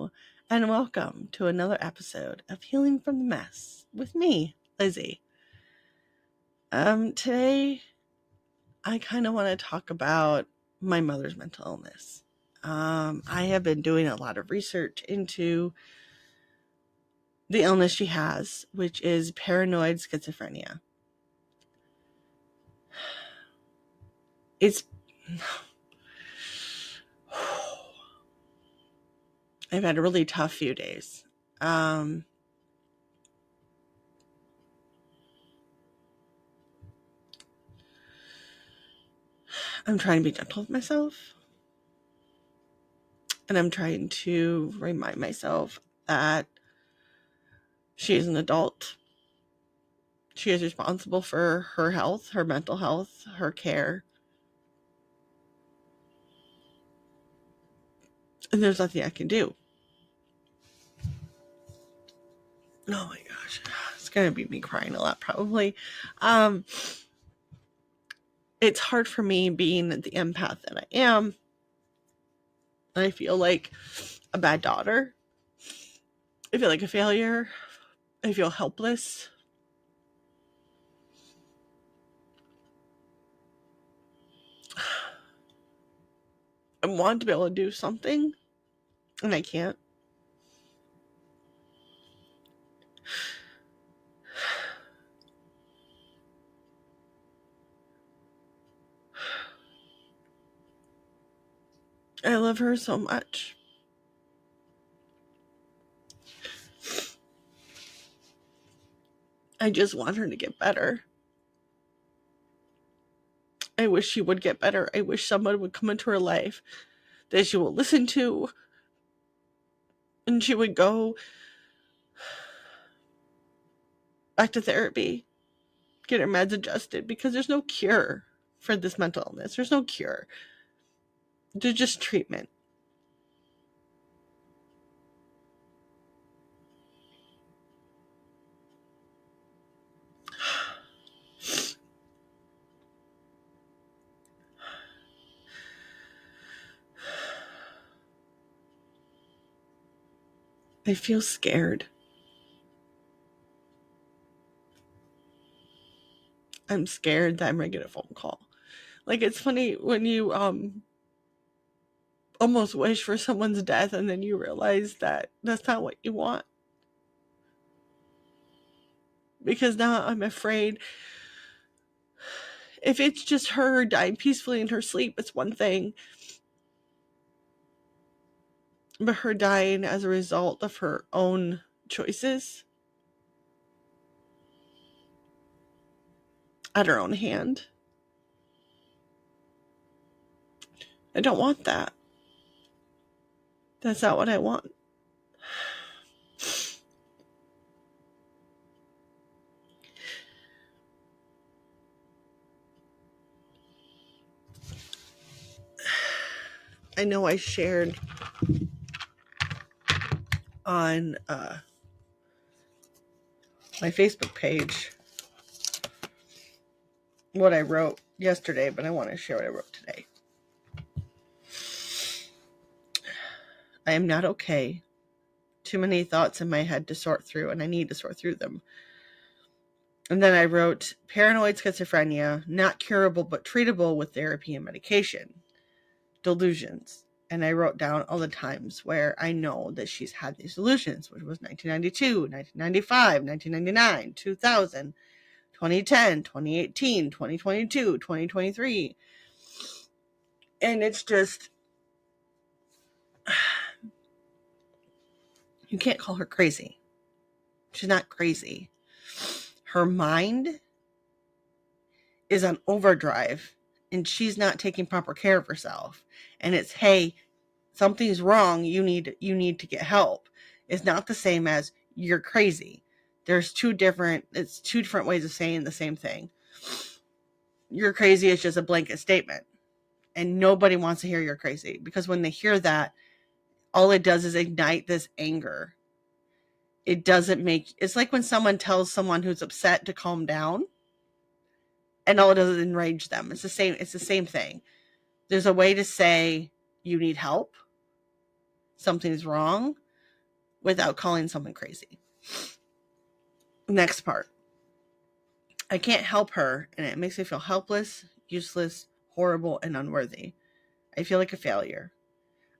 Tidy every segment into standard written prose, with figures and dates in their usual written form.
Hello, and welcome to another episode of Healing from the Mess with me, Lizzie. Today I kind of want to talk about my mother's mental illness. I have been doing a lot of research into the illness she has, which is paranoid schizophrenia. I've had a really tough few days. I'm trying to be gentle with myself, and I'm trying to remind myself that she is an adult. She is responsible for her health, her mental health, her care. And there's nothing I can do. Oh my gosh. It's going to be me crying a lot, probably. It's hard for me being the empath that I am. I feel like a bad daughter. I feel like a failure. I feel helpless. I want to be able to do something, and I can't. I love her so much. I just want her to get better. I wish she would get better. I wish someone would come into her life that she will listen to, and she would go back to therapy, get her meds adjusted, because there's no cure for this mental illness. There's no cure. There's just treatment. I feel scared. I'm scared that I'm going to get a phone call. Like, it's funny when you almost wish for someone's death and then you realize that that's not what you want. Because now I'm afraid if it's just her dying peacefully in her sleep, it's one thing. But her dying as a result of her own choices at her own hand, I don't want that. That's not what I want. I know I shared on my Facebook page what I wrote yesterday, but I want to share what I wrote today. I am not okay. Too many thoughts in my head to sort through, and I need to sort through them. And then I wrote, paranoid schizophrenia, not curable but treatable with therapy and medication. Delusions. And I wrote down all the times where I know that she's had these delusions, which was 1992, 1995, 1999, 2000, 2010, 2018, 2022, 2023. And it's just, you can't call her crazy. She's not crazy. Her mind is on overdrive, and she's not taking proper care of herself. And it's, hey, something's wrong. You need to get help. It's not the same as you're crazy. There's two different ways of saying the same thing. You're crazy is just a blanket statement, and nobody wants to hear you're crazy, because when they hear that, all it does is ignite this anger. It's like when someone tells someone who's upset to calm down, and all it does is enrage them. It's the same thing. There's a way to say you need help, something's wrong, without calling someone crazy. Next part. I can't help her, and it makes me feel helpless, useless, horrible, and unworthy. I feel like a failure.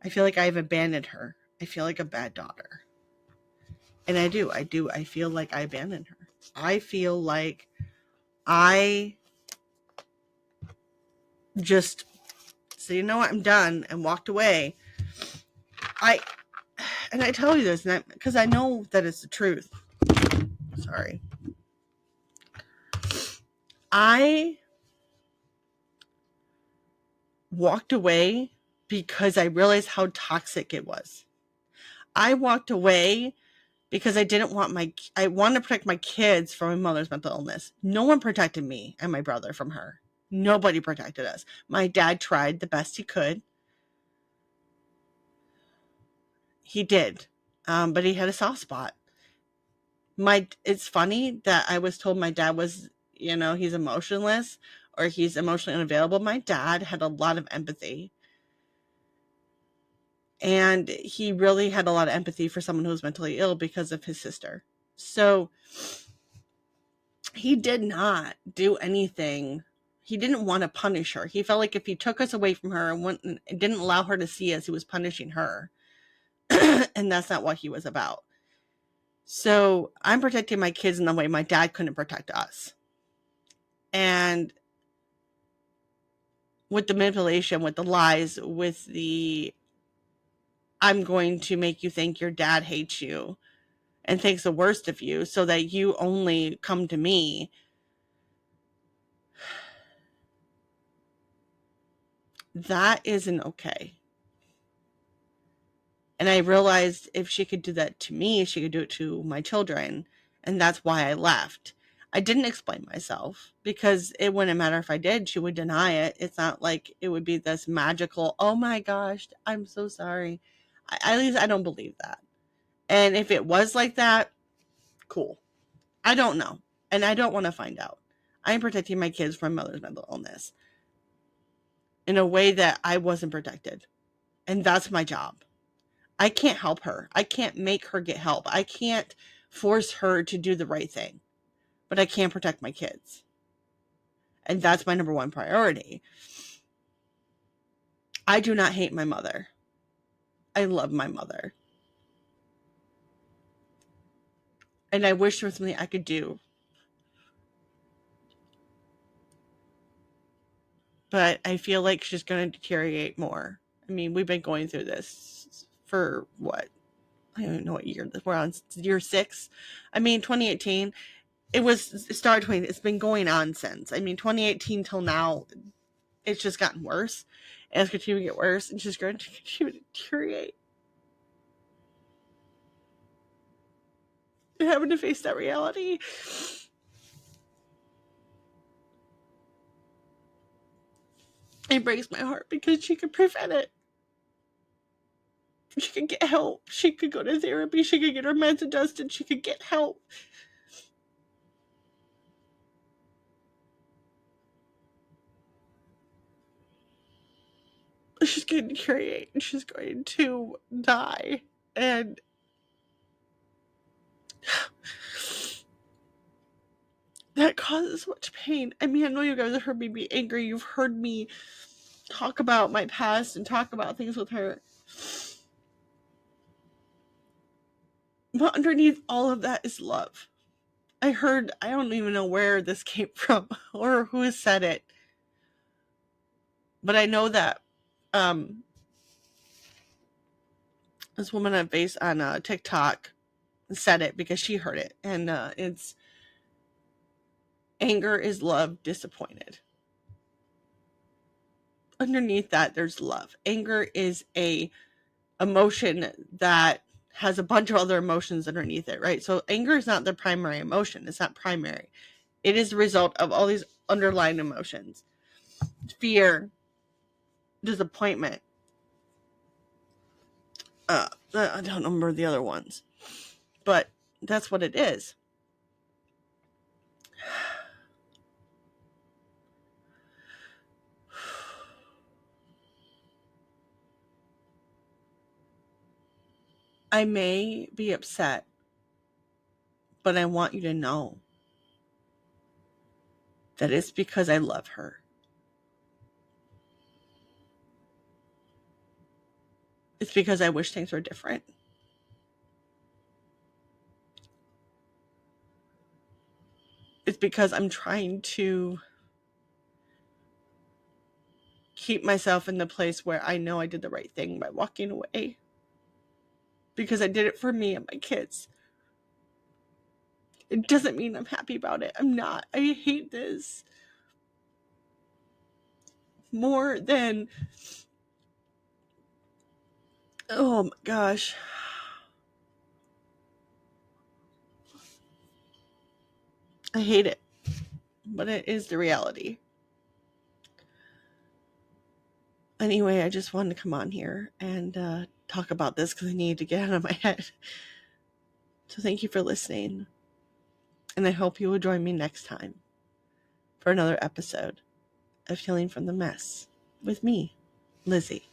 I feel like I've abandoned her. I feel like a bad daughter. And I do. I feel like I abandoned her. I feel like I just said, you know what, I'm done, and walked away. I tell you this because I know that it's the truth. Sorry. I walked away because I realized how toxic it was. I walked away because I wanted to protect my kids from my mother's mental illness. No one protected me and my brother from her. Nobody protected us. My dad tried the best he could. He did. But he had a soft spot. It's funny that I was told my dad was, he's emotionless or he's emotionally unavailable. My dad had a lot of empathy. And he really had a lot of empathy for someone who was mentally ill because of his sister. So he did not do anything. He didn't want to punish her. He felt like if he took us away from her and didn't allow her to see us, he was punishing her. And that's not what he was about. So I'm protecting my kids in the way my dad couldn't protect us. And with the manipulation, with the lies, with the I'm going to make you think your dad hates you and thinks the worst of you so that you only come to me. That isn't okay. And I realized if she could do that to me, she could do it to my children. And that's why I left. I didn't explain myself because it wouldn't matter if I did. She would deny it. It's not like it would be this magical, oh my gosh, I'm so sorry. At least I don't believe that. And if it was like that, cool. I don't know. And I don't want to find out. I'm protecting my kids from mother's mental illness in a way that I wasn't protected. And that's my job. I can't help her. I can't make her get help. I can't force her to do the right thing. But I can protect my kids. And that's my number one priority. I do not hate my mother. I love my mother. And I wish there was something I could do. But I feel like she's going to deteriorate more. I mean, we've been going through this for what? I don't even know what year we're on. Year 6. I mean, 2018. It started 20. It's been going on since. I mean, 2018 till now, it's just gotten worse. And it's continuing to get worse. And she's going to continue to deteriorate. And having to face that reality. It breaks my heart because she could prevent it. She could get help. She could go to therapy. She could get her meds adjusted. She could get help. She's going to deteriorate and she's going to die. And that causes much pain. I mean, I know you guys have heard me be angry. You've heard me talk about my past and talk about things with her. But underneath all of that is love. I don't even know where this came from or who said it. But I know that this woman on TikTok said it because she heard it. And it's anger is love disappointed. Underneath that, there's love. Anger is a emotion that has a bunch of other emotions underneath it, right? So anger is not the primary emotion. It's not primary. It is the result of all these underlying emotions. Fear, disappointment. I don't remember the other ones. But that's what it is. I may be upset, but I want you to know that it's because I love her. It's because I wish things were different. It's because I'm trying to keep myself in the place where I know I did the right thing by walking away. Because I did it for me and my kids. It doesn't mean I'm happy about it. I'm not. I hate this more than, oh my gosh. I hate it. But it is the reality. Anyway, I just wanted to come on here and talk about this because I needed to get out of my head. So thank you for listening. And I hope you will join me next time for another episode of Healing from the Mess with me, Lizzie.